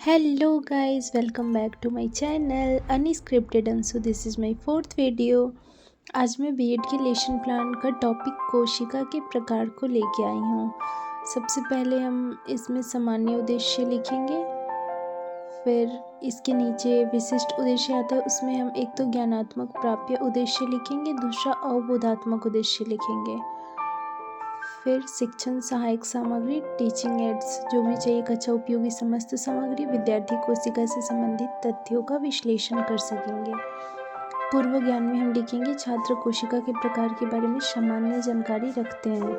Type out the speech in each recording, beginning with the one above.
Hello guys, welcome back to my channel Unscripted Ansu. This is my fourth video. आज मैं BEd के lesson plan का topic कोशिका के प्रकार को लेके आई हूँ। सबसे पहले हम इसमें सामान्य उद्देश्य लिखेंगे, फिर इसके नीचे विशिष्ट उद्देश्य आता है, उसमें हम एक तो ज्ञानात्मक प्राप्य उद्देश्य लिखेंगे, दूसरा अवबोधात्मक उद्देश्य लिखेंगे। फिर शिक्षण सहायक सामग्री, टीचिंग एड्स, जो भी चाहिए कक्षा उपयोगी समस्त सामग्री, विद्यार्थी कोशिका से संबंधित तथ्यों का विश्लेषण कर सकेंगे। पूर्व ज्ञान में हम लिखेंगे छात्र कोशिका के प्रकार के बारे में सामान्य जानकारी रखते हैं।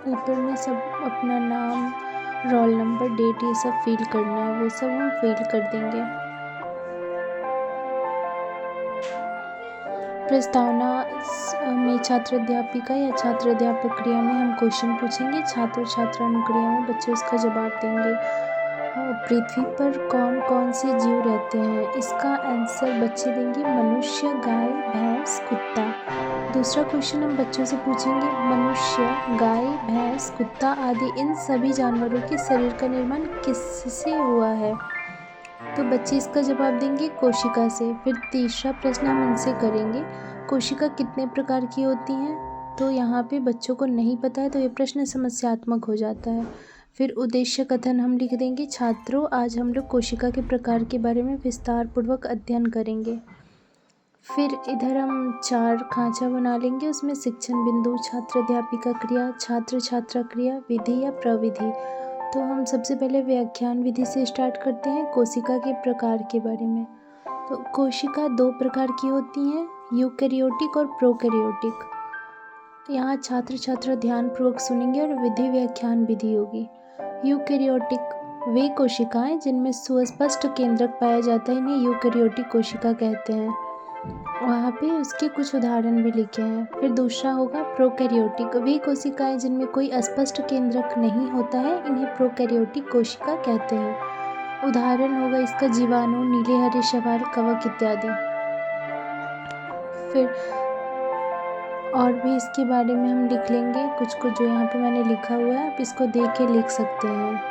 ऊपर में सब अपना नाम, रोल नंबर, डेट ये सब फिल करना है, वो सब हम फिल कर देंगे। प्रस्तावना में छात्र अध्यापिका या छात्र अध्यापक क्रिया में हम क्वेश्चन पूछेंगे, छात्र छात्रा अनुक्रिया में बच्चे उसका जवाब देंगे। पृथ्वी पर कौन कौन से जीव रहते हैं, इसका आंसर बच्चे देंगे मनुष्य, गाय, भैंस, कुत्ता। दूसरा क्वेश्चन हम बच्चों से पूछेंगे, मनुष्य, गाय, भैंस, कुत्ता आदि इन सभी जानवरों के शरीर का निर्माण किससे हुआ है, तो बच्चे इसका जवाब देंगे कोशिका से। फिर तीसरा प्रश्न हम उनसे करेंगे, कोशिका कितने प्रकार की होती हैं, तो यहाँ पे बच्चों को नहीं पता है तो ये प्रश्न समस्यात्मक हो जाता है। फिर उद्देश्य कथन हम लिख देंगे, छात्रों आज हम लोग कोशिका के प्रकार के बारे में विस्तार पूर्वक अध्ययन करेंगे। फिर इधर हम 4 खांचा बना लेंगे, उसमें शिक्षण बिंदु, छात्र अध्यापिका क्रिया, छात्र छात्रा क्रिया, विधि या प्रविधि। तो हम सबसे पहले व्याख्यान विधि से स्टार्ट करते हैं कोशिका के प्रकार के बारे में। तो कोशिका 2 प्रकार की होती हैं, यूकैरियोटिक और प्रोकैरियोटिक। यहाँ छात्र छात्रा ध्यानपूर्वक सुनेंगे और विधि व्याख्यान विधि होगी। यूकैरियोटिक वे कोशिकाएं जिनमें सुस्पष्ट केंद्रक पाया जाता है, इन्हें यूकैरियोटिक कोशिका कहते हैं। वहाँ पे उसके कुछ उदाहरण भी लिखे हैं। फिर दूसरा होगा प्रोकैरियोटिक, वे कोशिकाएं जिनमें कोई अस्पष्ट केंद्रक नहीं होता है, इन्हें प्रोकैरियोटिक कोशिका कहते हैं। उदाहरण होगा इसका जीवाणु, नीले हरे शैवाल, कवक इत्यादि। फिर और भी इसके बारे में हम लिख लेंगे कुछ कुछ, जो यहाँ पे मैंने लिखा हुआ है, आप इसको देख के लिख सकते हैं।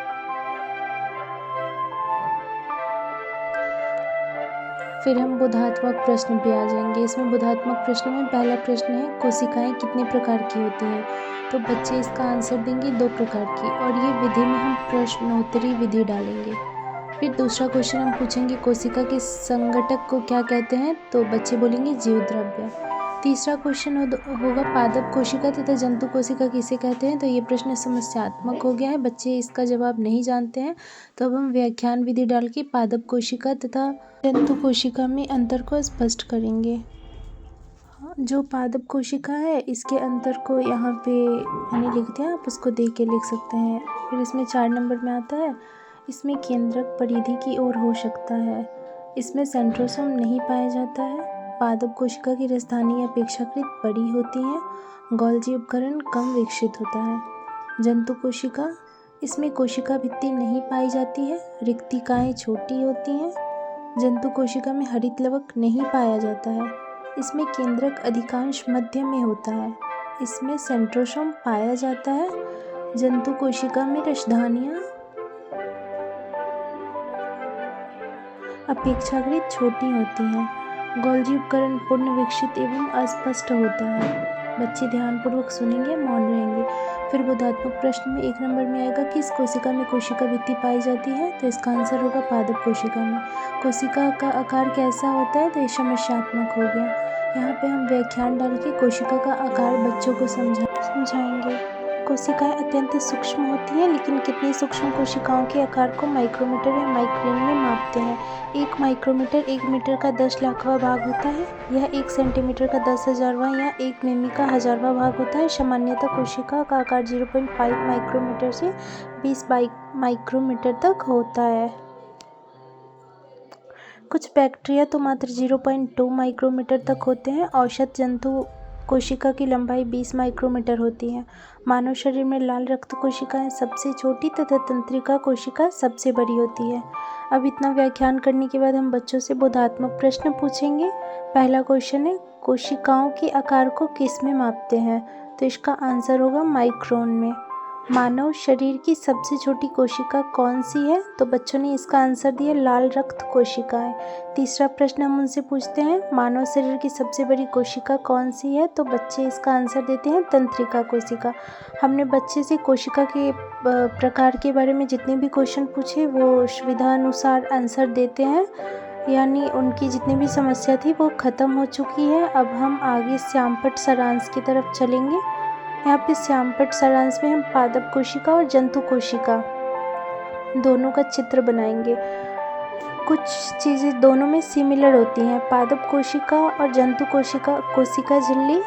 फिर हम बोधात्मक प्रश्न पे आ जाएंगे। इसमें बोधात्मक प्रश्न में पहला प्रश्न है, कोशिकाएं कितने प्रकार की होती हैं, तो बच्चे इसका आंसर देंगे 2 प्रकार की, और ये विधि में हम प्रश्नोत्तरी विधि डालेंगे। फिर दूसरा क्वेश्चन हम पूछेंगे, कोशिका के संगठक को क्या कहते हैं, तो बच्चे बोलेंगे जीव द्रव्य। तीसरा क्वेश्चन होगा पादप कोशिका तथा जंतु कोशिका किसे कहते हैं, तो ये प्रश्न समस्यात्मक हो गया है, बच्चे इसका जवाब नहीं जानते हैं। तो अब हम व्याख्यान विधि डाल के पादप कोशिका तथा जंतु कोशिका में अंतर को स्पष्ट करेंगे। जो पादप कोशिका है इसके अंतर को यहाँ पे मैंने लिख दिया, आप उसको देख के लिख सकते हैं। फिर इसमें 4 नंबर में आता है, इसमें केंद्रक परिधि की ओर हो सकता है, इसमें सेंट्रोसोम नहीं पाया जाता है, पादप कोशिका की राजधानी अपेक्षाकृत बड़ी होती है, गोल्जी उपकरण कम विकसित होता है। जंतु कोशिका, इसमें कोशिका भित्ति नहीं पाई जाती है, रिक्तिकाएं छोटी होती हैं। जंतु कोशिका में हरित लवक नहीं पाया जाता है, इसमें केंद्रक अधिकांश मध्य में होता है, इसमें सेंट्रोसोम पाया जाता है। जंतु कोशिका में राजधानियाँ अपेक्षाकृत छोटी होती हैं, गोल्जी उपकरण पूर्ण विकसित एवं अस्पष्ट होता है। बच्चे ध्यानपूर्वक सुनेंगे, मौन रहेंगे। फिर बोधात्मक प्रश्न में 1 नंबर में आएगा, किस कोशिका में कोशिका भित्ति पाई जाती है, तो इसका आंसर होगा पादप कोशिका में। कोशिका का आकार कैसा होता है, तो ये समस्यात्मक हो गया। यहाँ पे हम व्याख्यान डाल के कोशिका का आकार बच्चों को समझाएंगे। कोशिकाएं अत्यंत सूक्ष्म होती हैं, लेकिन कितनी सूक्ष्म कोशिकाओं के आकार को माइक्रोमीटर या माइक्रेन में मापते हैं। 1 माइक्रोमीटर 1 मीटर का 10 लाखवां भाग होता है, यह 1 सेंटीमीटर का 10,000वां या 1 मिमी का 1000वां भाग होता है। सामान्यतः कोशिका का आकार 0.5 माइक्रोमीटर से 20 माइक्रोमीटर तक होता है। कुछ बैक्टीरिया तो मात्र 0.2 माइक्रोमीटर तक होते हैं। औसत जंतु कोशिका की लंबाई 20 माइक्रोमीटर होती है। मानव शरीर में लाल रक्त कोशिकाएं सबसे छोटी तथा तंत्रिका कोशिका सबसे बड़ी होती है। अब इतना व्याख्यान करने के बाद हम बच्चों से बोधात्मक प्रश्न पूछेंगे। पहला क्वेश्चन है, कोशिकाओं के आकार को किस में मापते हैं, तो इसका आंसर होगा माइक्रोन में। मानव शरीर की सबसे छोटी कोशिका कौन सी है? तो बच्चों ने इसका आंसर दिया लाल रक्त कोशिकाएं। तीसरा प्रश्न हम उनसे पूछते हैं मानव शरीर की सबसे बड़ी कोशिका कौन सी है? तो बच्चे इसका आंसर देते हैं तंत्रिका कोशिका। हमने बच्चे से कोशिका के प्रकार के बारे में जितने भी क्वेश्चन पूछे वो सुविधा अनुसार आंसर देते हैं, यानी उनकी जितनी भी समस्या थी वो ख़त्म हो चुकी है। अब हम आगे श्यामपट्ट सारांश की तरफ चलेंगे। यहाँ पे श्यामपट्ट सारांश में हम पादप कोशिका और जंतु कोशिका दोनों का चित्र बनाएंगे। कुछ चीज़ें दोनों में सिमिलर होती हैं। पादप कोशिका और जंतु कोशिका झिल्ली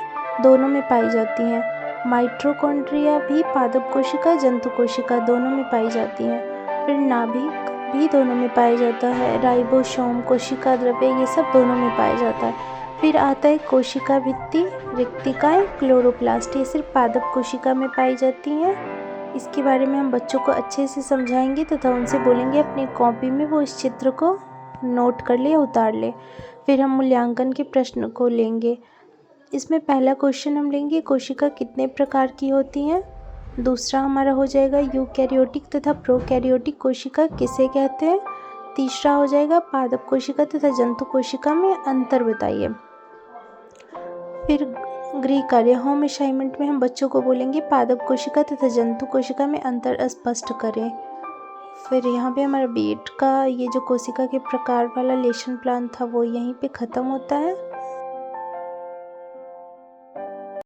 दोनों में पाई जाती हैं। माइटोकॉन्ड्रिया भी पादप कोशिका जंतु कोशिका दोनों में पाई जाती हैं। फिर नाभिक भी दोनों में पाया जाता है। राइबोसोम, कोशिका द्रव्य, ये सब दोनों में पाया जाता है। फिर आता है कोशिका भित्ति, रिक्तिकाएं, क्लोरोप्लास्ट, ये सिर्फ पादप कोशिका में पाई जाती हैं। इसके बारे में हम बच्चों को अच्छे से समझाएंगे तथा उनसे बोलेंगे अपनी कॉपी में वो इस चित्र को नोट कर ले, उतार ले। फिर हम मूल्यांकन के प्रश्न को लेंगे। इसमें पहला क्वेश्चन हम लेंगे कोशिका कितने प्रकार की होती हैं। दूसरा हमारा हो जाएगा यूकैरियोटिक तथा प्रोकैरियोटिक कोशिका किसे कहते हैं। तीसरा हो जाएगा पादप कोशिका तथा जंतु कोशिका में अंतर बताइए। फिर गृह कार्य होम असाइनमेंट में हम बच्चों को बोलेंगे पादप कोशिका तथा जंतु कोशिका में अंतर स्पष्ट करें। फिर यहाँ पे हमारा बीएड का ये जो कोशिका के प्रकार वाला लेसन प्लान था वो यहीं पे ख़त्म होता है।